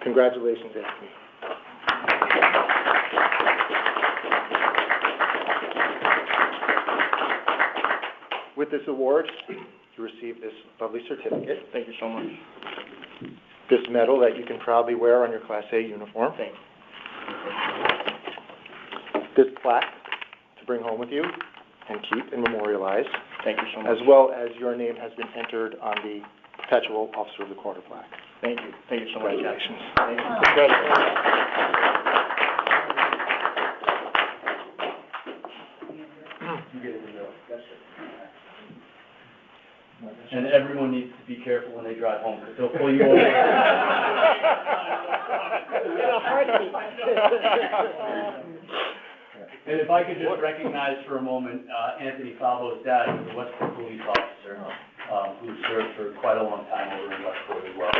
Congratulations, Anthony. With this award, you receive this lovely certificate. Thank you so much. This medal that you can proudly wear on your Class A uniform. Thank you. This plaque to bring home with you and keep and memorialize. Thank you so much. As well as your name has been entered on the Perpetual Officer of the Quarter plaque. Thank you. Thank you so much. Congratulations. Thank you. And everyone needs to be careful when they drive home, because they'll pull you over. In a heartbeat. And if I could just recognize for a moment, Anthony Falvo's dad, who's a Westport police officer, who served for quite a long time over in Westport as well.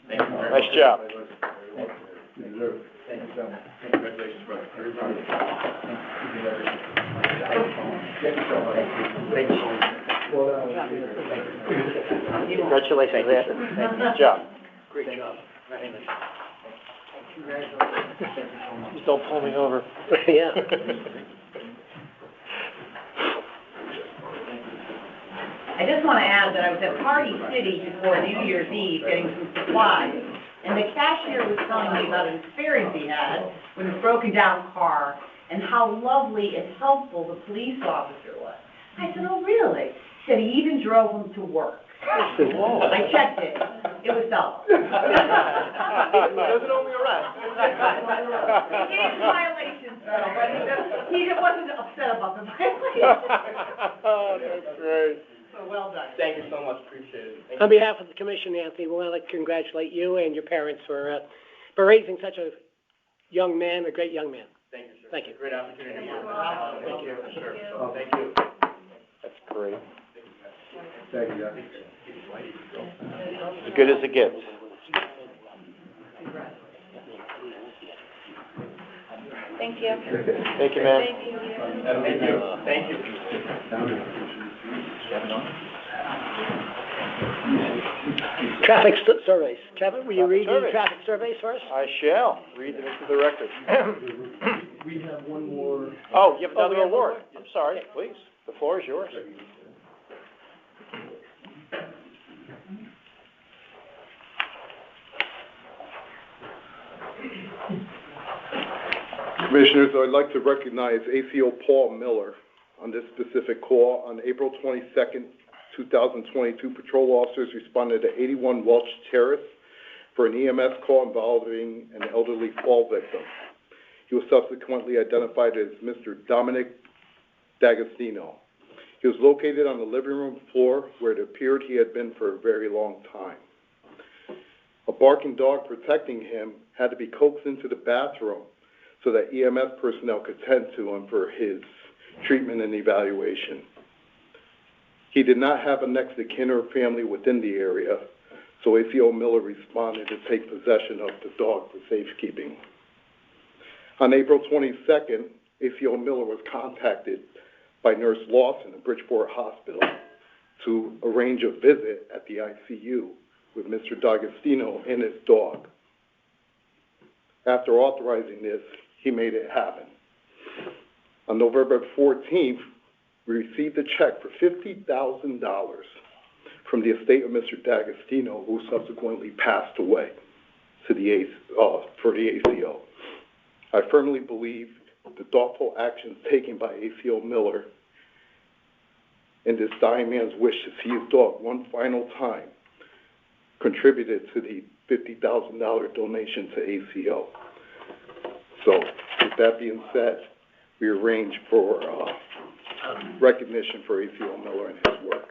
Thank you very much. Nice job. Thank you so much. Congratulations, brother. Thank you so much. Congratulations, Anthony. Good job. Great job. Just don't pull me over. Yeah. I just want to add that I was at Party City before New Year's Eve getting some supplies, and the cashier was telling me about an experience he had with his broken down car and how lovely and helpful the police officer was. I said, oh, really? He said he even drove him to work. I checked it. It was Bella. It doesn't only arrest. He gave violations, though, but he wasn't upset about the violations. Oh, that's great. So well done. Thank you so much. Appreciate it. Thank On behalf of the commission, Anthony, we want to congratulate you and your parents for raising such a young man, a great young man. Thank you, sir. Thank you. Great opportunity. Thank you. Sure. Thank you. That's great. Thank you. As good as it gets. Thank you. Thank you, man. Thank you. Thank you. Traffic surveys. Kevin, will you read the Surveys. traffic surveys first? I shall. Read them into the record. We have one more. Oh, you have Oh, another we have one award. more? I'm sorry, please. The floor is yours. Commissioners, I'd like to recognize ACO Paul Miller on this specific call. On April 22nd, 2022, patrol officers responded to 81 Welch Terrace for an EMS call involving an elderly fall victim. He was subsequently identified as Mr. Dominic D'Agostino. He was located on the living room floor where it appeared he had been for a very long time. A barking dog protecting him had to be coaxed into the bathroom so that EMS personnel could tend to him for his treatment and evaluation. He did not have a next of kin or family within the area, so ACO Miller responded to take possession of the dog for safekeeping. On April 22nd, ACO Miller was contacted by Nurse Lawson at Bridgeport Hospital to arrange a visit at the ICU with Mr. D'Agostino and his dog. After authorizing this, he made it happen. On November 14th, we received a check for $50,000 from the estate of Mr. D'Agostino, who subsequently passed away for the ACO. I firmly believe the thoughtful actions taken by ACO Miller and this dying man's wish to see his dog one final time contributed to the $50,000 donation to ACO. So, with that being said, we arrange for recognition for ACO Miller and his work.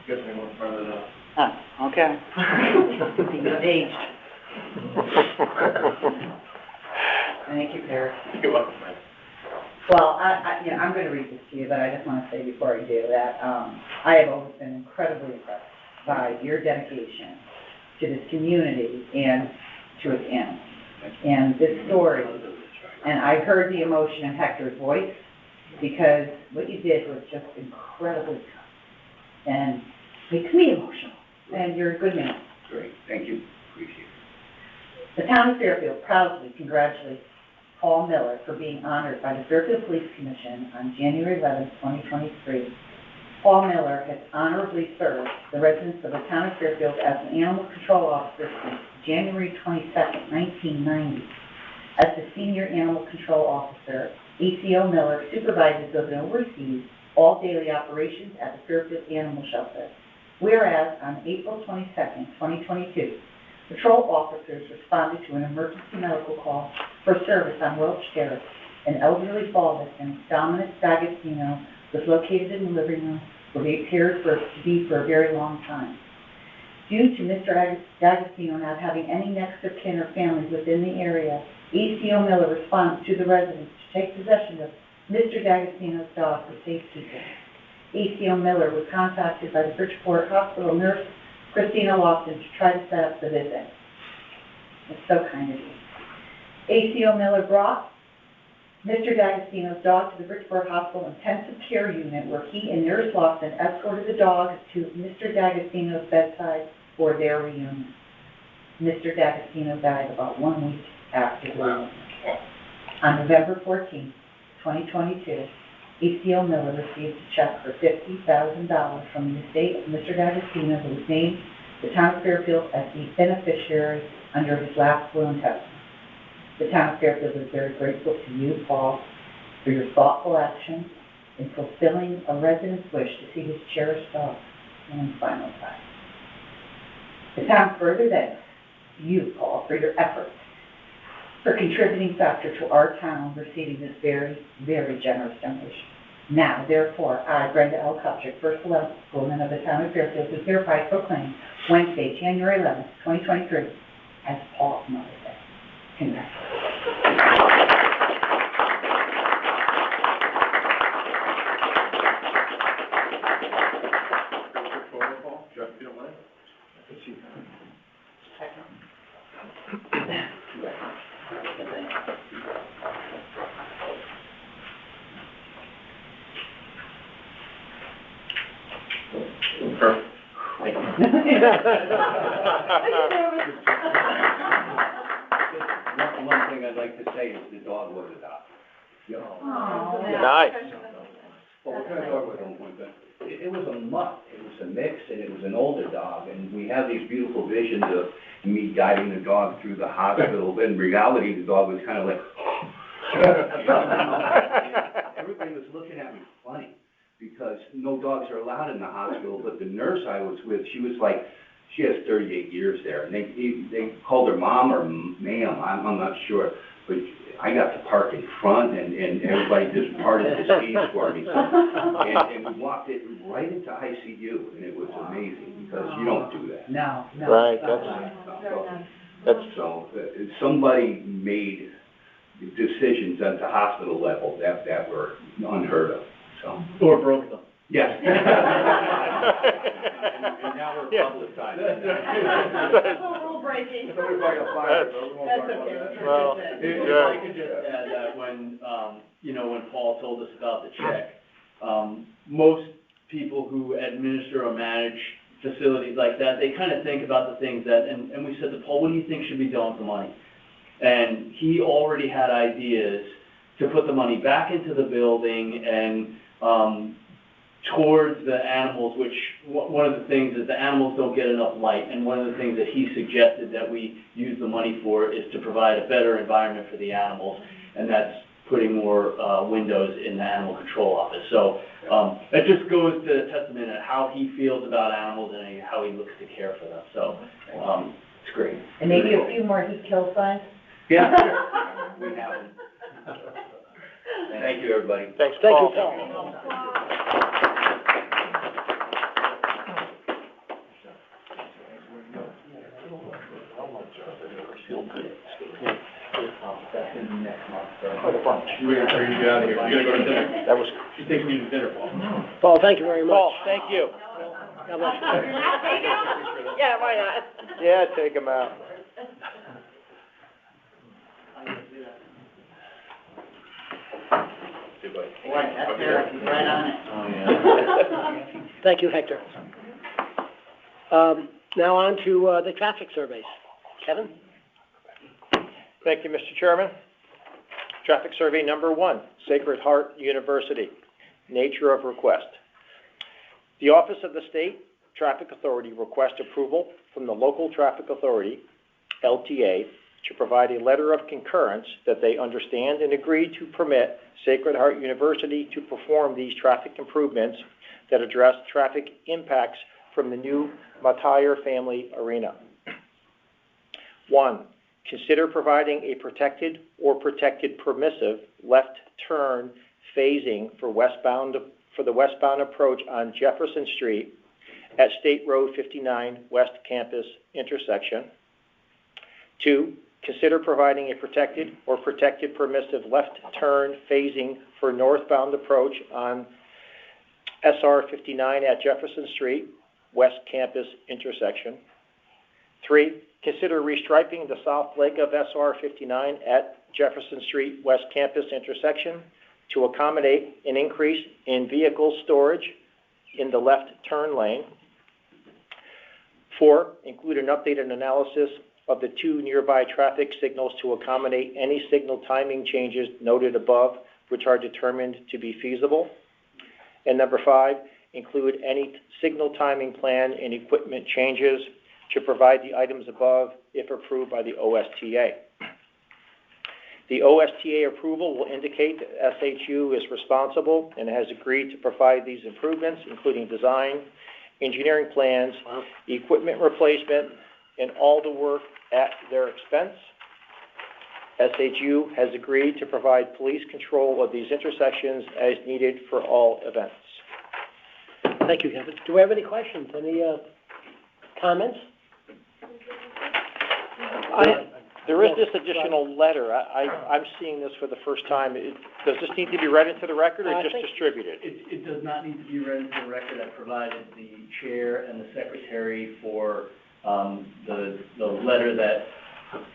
Guess we went further than. Okay. He's aged. Thank you, Eric. You're welcome, man. Well, I'm gonna read this to you, but I just wanna say before I do that, I have always been incredibly impressed by your dedication to this community and to its animals. And this story, and I heard the emotion in Hector's voice, because what you did was just incredibly tough. And makes me emotional, and you're a good man. Great, thank you, appreciate it. The town of Fairfield proudly congratulates Paul Miller for being honored by the Fairfield Police Commission on January 11, 2023. Paul Miller has honorably served the residents of the town of Fairfield as an animal control officer since January 22, 1990. As the senior animal control officer, ACO Miller supervises and oversees all daily operations at the Fairfield Animal Shelter. Whereas on April 22, 2022, patrol officers responded to an emergency medical call for service on Welch Terrace. An elderly fall victim, Dominic D'Agostino, was located in the living room where he appeared to be for a very long time. Due to Mr. D'Agostino not having any next of kin or family within the area, ACO Miller responded to the residents to take possession of Mr. D'Agostino's dog for safekeeping. ACO Miller was contacted by the Bridgeport Hospital nurse, Christina Lofton, to try to set up the visit. It's so kind of you. ACO Miller brought Mr. D'Agostino's dog to the Bridgeport Hospital intensive care unit, where he and nurse Lofton escorted the dog to Mr. D'Agostino's bedside for their reunion. Mr. D'Agostino died about 1 week after the reunion. On November 14, 2022, ACO Miller received a check for $50,000 from the estate of Mr. D'Agostino, who was named the town of Fairfield as the beneficiary under his last will and testament. The town of Fairfield is very grateful to you, Paul, for your thoughtful action in fulfilling a resident's wish to see his cherished dog in his final time. The town further thanks you, Paul, for your efforts, for contributing factor to our town receiving this very, very generous donation. Now, therefore, I, Brenda L. Kupchik, first woman of the town of Fairfield, do hereby proclaim Wednesday, January 11th, 2023, as Paul Mother's Day. Congratulations. One thing I'd like to say is the dog was adopted. Oh, Nice. Well, what kind of dog was it? It was a mutt, it was a mix, and it was an older dog, and we have these beautiful visions of me guiding the dog through the hospital, but in reality, the dog was kind of like, everybody was looking at me funny, because no dogs are allowed in the hospital, but the nurse I was with, she was like, she has 38 years there, and they called her mom or ma'am, I'm not sure, but I got to park in front, and everybody just parted the seats for me. And we walked it right into ICU, and it was amazing, because you don't do that. No. Right, So, somebody made decisions at the hospital level that were unheard of, so. Or broke them. Yes. And now we're publicized. Rule breaking. That's okay. Well, if I could just add that when Paul told us about the check, most people who administer or manage facilities like that, they kind of think about the things that, and we said to Paul, what do you think should be done with the money? And he already had ideas to put the money back into the building and towards the animals, which one of the things is the animals don't get enough light, and one of the things that he suggested that we use the money for is to provide a better environment for the animals, and that's putting more windows in the animal control office. So that just goes to testament of how he feels about animals and how he looks to care for them. So it's great. And maybe a few more heat kill signs? Yeah, we have them. Thank you, everybody. Thanks, Thank Paul. you, Paul. Next month, so. We're gonna get out of here. We're gonna go to dinner. That was, She's taking me to dinner, Paul. Paul, thank you very much. Paul, thank you. God bless you. Yeah, why not? Yeah, take him out. Boy, that's Eric, he's right on it. Oh, yeah. Thank you, Hector. Now on to, the traffic surveys. Kevin? Thank you, Mr. Chairman. Traffic survey number 1, Sacred Heart University. Nature of request. The Office of the State Traffic Authority requests approval from the local traffic authority, LTA, to provide a letter of concurrence that they understand and agree to permit Sacred Heart University to perform these traffic improvements that address traffic impacts from the new Matire Family Arena. 1, consider providing a protected or protected permissive left turn phasing for the westbound approach on Jefferson Street at State Road 59 West Campus intersection. 2, consider providing a protected or protected permissive left turn phasing for northbound approach on SR 59 at Jefferson Street West Campus intersection. 3, consider restriping the south leg of SR 59 at Jefferson Street West Campus intersection to accommodate an increase in vehicle storage in the left turn lane. 4, include an updated analysis of the 2 nearby traffic signals to accommodate any signal timing changes noted above, which are determined to be feasible. And number 5, include any signal timing plan and equipment changes to provide the items above if approved by the OSTA. The OSTA approval will indicate that SHU is responsible and has agreed to provide these improvements, including design, engineering plans, equipment replacement, and all the work at their expense. SHU has agreed to provide police control of these intersections as needed for all events. Thank you, Kevin. Do we have any questions, any, comments? There is this additional letter. I'm seeing this for the first time. Does this need to be read into the record or just distributed? It does not need to be read into the record. I provided the chair and the secretary for, the letter that,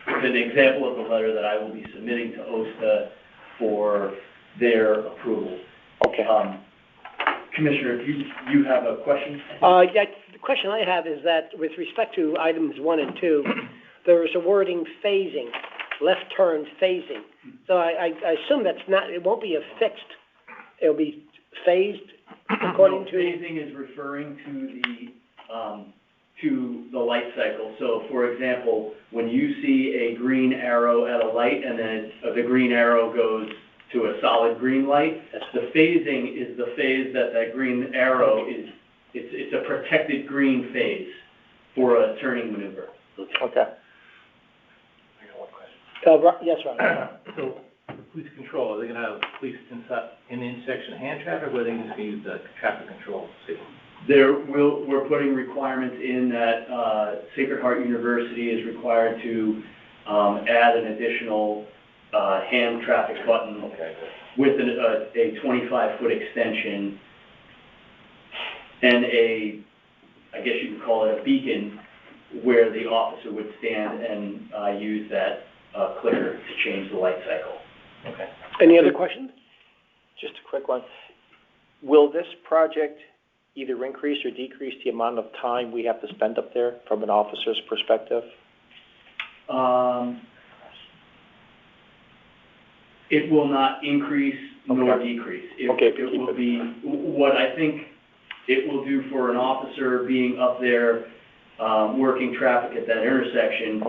an example of the letter that I will be submitting to OSTA for their approval. Okay. Commissioner, if you have a question? Yeah, the question I have is that with respect to items 1 and 2, there is a wording phasing, left turn phasing. So I assume that's not, it won't be a fixed, it'll be phased according to... Phasing is referring to the light cycle. So, for example, when you see a green arrow at a light and then the green arrow goes to a solid green light, the phasing is the phase that green arrow is, it's a protected green phase for a turning maneuver. Okay. Yes, Ron. So, police control, are they gonna have police in the intersection hand traffic, or are they just gonna use the traffic control signal? We're putting requirements in that, Sacred Heart University is required to, add an additional, hand traffic button with a 25-foot extension and I guess you could call it a beacon, where the officer would stand and, use that, clicker to change the light cycle. Okay. Any other questions? Just a quick one. Will this project either increase or decrease the amount of time we have to spend up there from an officer's perspective? It will not increase nor decrease. It will be, what I think it will do for an officer being up there, working traffic at that intersection,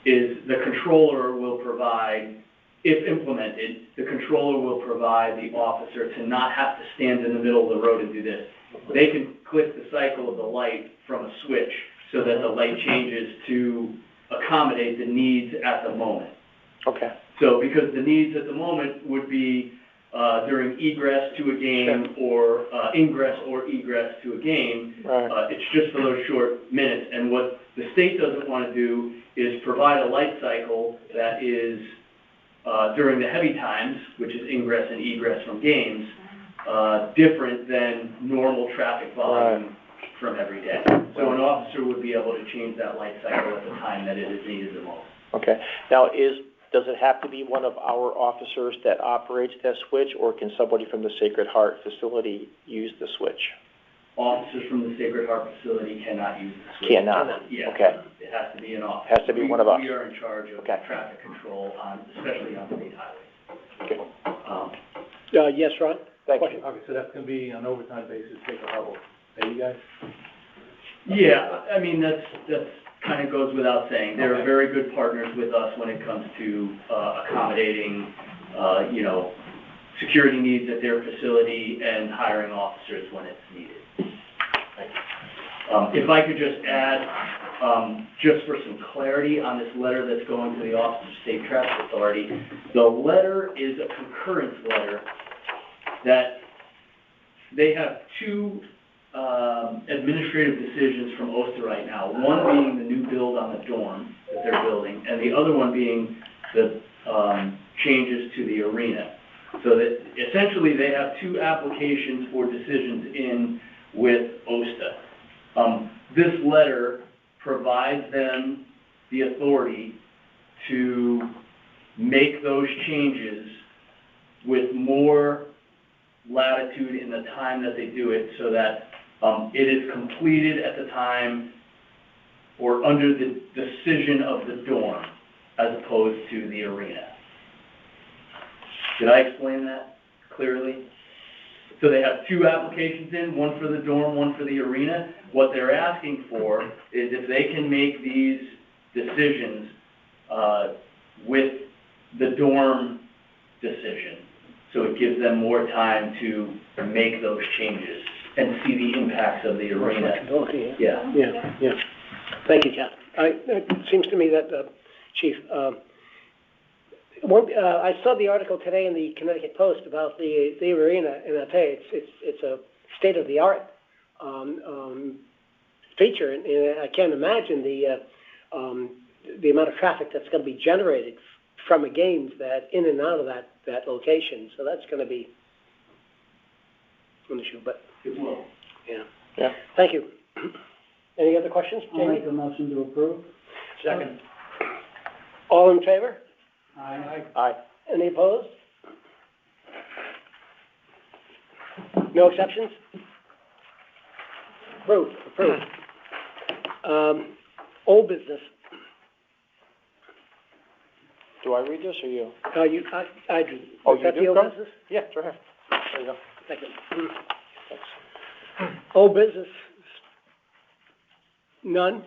is the controller will provide, if implemented, the controller will provide the officer to not have to stand in the middle of the road and do this. They can click the cycle of the light from a switch so that the light changes to accommodate the needs at the moment. Okay. So, because the needs at the moment would be during egress to a game or ingress or egress to a game. Right. It's just for those short minutes. And what the state doesn't want to do is provide a light cycle that is during the heavy times, which is ingress and egress from games, different than normal traffic volume from every day. So an officer would be able to change that light cycle at the time that it is needed the most. Okay. Now, does it have to be one of our officers that operates that switch, or can somebody from the Sacred Heart facility use the switch? Officers from the Sacred Heart facility cannot use the switch. Cannot? Yeah. Okay. It has to be an officer. Has to be one of us. We are in charge of Okay. traffic control especially on state highways. Okay. Yes, Ron? Thank you. Okay, so that's gonna be on an overtime basis, take a level, pay you guys? Yeah, I mean, that's kind of goes without saying. They're Okay. very good partners with us when it comes to accommodating, security needs at their facility and hiring officers when it's needed. If I could just add, just for some clarity on this letter that's going to the Office of State Traffic Authority, the letter is a concurrence letter that they have two administrative decisions from OSTA right now, one being the new build on the dorm that they're building, and the other one being the changes to the arena. So that essentially they have two applications for decisions in with OSTA. This letter provides them the authority to make those changes with more latitude in the time that they do it, so that it is completed at the time or under the decision of the dorm as opposed to the arena. Did I explain that clearly? So they have two applications in, one for the dorm, one for the arena. What they're asking for is if they can make these decisions with the dorm decision, so it gives them more time to make those changes and see the impacts of the arena. Flexibility, Yeah. Yeah. Thank you, Captain. It seems to me that, Chief, I saw the article today in the Connecticut Post about the arena, and I tell you, it's a state-of-the-art feature, and I can't imagine the amount of traffic that's going to be generated from a games that in and out of that location. So that's going to be an issue, but It will. yeah. Thank you. Any other questions, I'll Jamie? make a motion to approve. Second. All in favor? Aye. Aye. Any opposed? No exceptions? Approved. Old business. Do I read this, or you? I do. Oh, Is you that do? the old Go. business? Yeah, go ahead. There you go. Thank you. Thanks. Old business? None?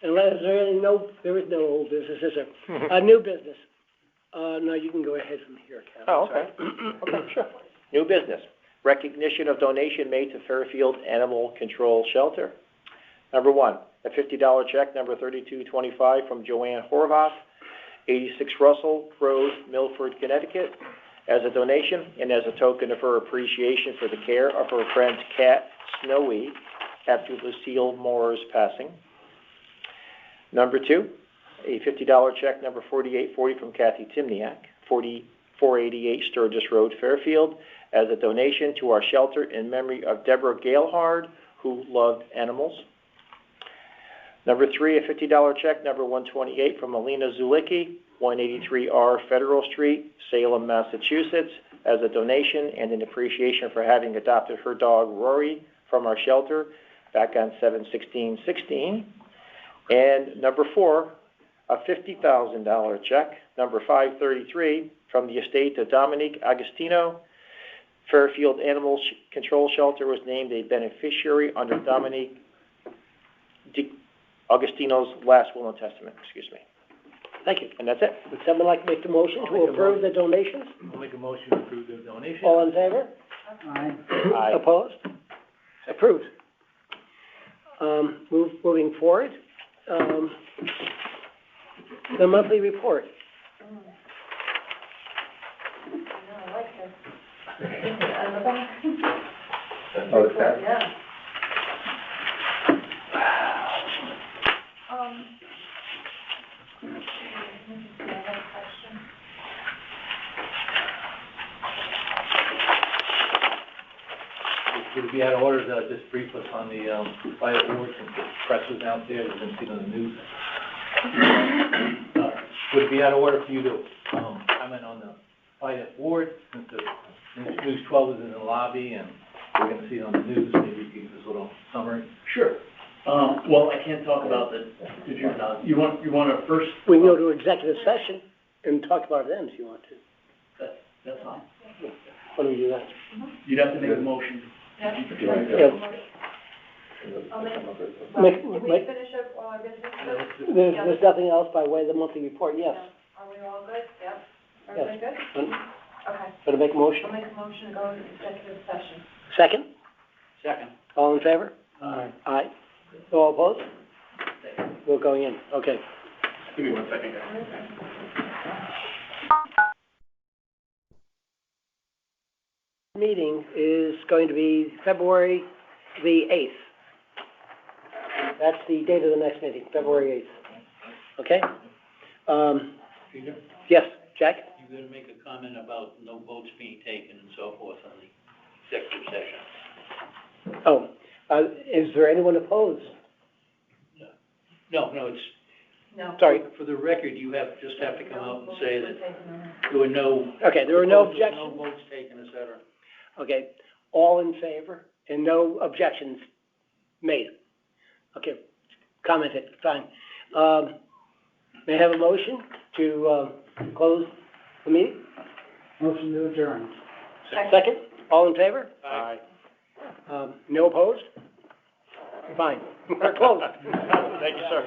Unless there is no old business, is there? New business? No, you can go ahead from here, Captain. Oh, okay. Okay, sure. New business. Recognition of donation made to Fairfield Animal Control Shelter. Number one, a $50 check, number 3225, from Joanne Horvath, 86 Russell Road, Milford, Connecticut, as a donation and as a token of her appreciation for the care of her friend's cat, Snowy, after Lucille Moore's passing. Number two, a $50 check, number 4840, from Kathy Timniak, 488 Sturgis Road, Fairfield, as a donation to our shelter in memory of Deborah Gailhard, who loved animals. Number three, a $50 check, number 128, from Alina Zulicki, 183R Federal Street, Salem, Massachusetts, as a donation and an appreciation for having adopted her dog, Rory, from our shelter back on 7/16/16. And number four, a $50,000 check, number 533, from the estate of Dominique Agostino. Fairfield Animal Control Shelter was named a beneficiary under Dominique Agostino's last will and testament, excuse me. Thank you. And that's it. Would someone like to make the motion I'll to make a approve the donations? I'll make a motion to approve the donation. All in favor? Aye. Aye. Opposed? Approved. Moving forward, the monthly report. I like this. Oh, it's that? Yeah. I have a question. would it be out of order to just brief us on the, fire board, since the press was out there, you've been seeing on the news? Would it be out of order for you to, comment on the fire board, since the News 12 is in the lobby, and we're gonna see it on the news, maybe you can give us a little summary? Sure. Well, I can't talk about you want to first? We can go to executive session and talk about it then if you want to. That's fine. Why don't we do that? You'd have to make a motion. Yeah. I'll Make- did we make- finish up all our business? There's nothing else by way of the monthly report, yes. Are we all good? Yep. Everybody good? Okay. Better make a motion. I'll make a motion to go into executive session. Second? Second. All in favor? Aye. Aye. All opposed? We're going in, okay. Give me 1 second, guys. Meeting is going to be February the 8th. That's the date of the next meeting, February 8th. Okay? Peter, Yes, Jack? you're gonna make a comment about no votes being taken and so forth on the executive session. Oh, is there anyone opposed? No, it's, No. Sorry. for the record, you just have to come out and say that there were no. Okay, there were no proposals, objections? No votes taken, et cetera. Okay, all in favor and no objections made? Okay, commented, fine. May I have a motion to, close the meeting? Motion to adjourn. Second, all in favor? Aye. No opposed? Fine, we're closed. Thank you, sir.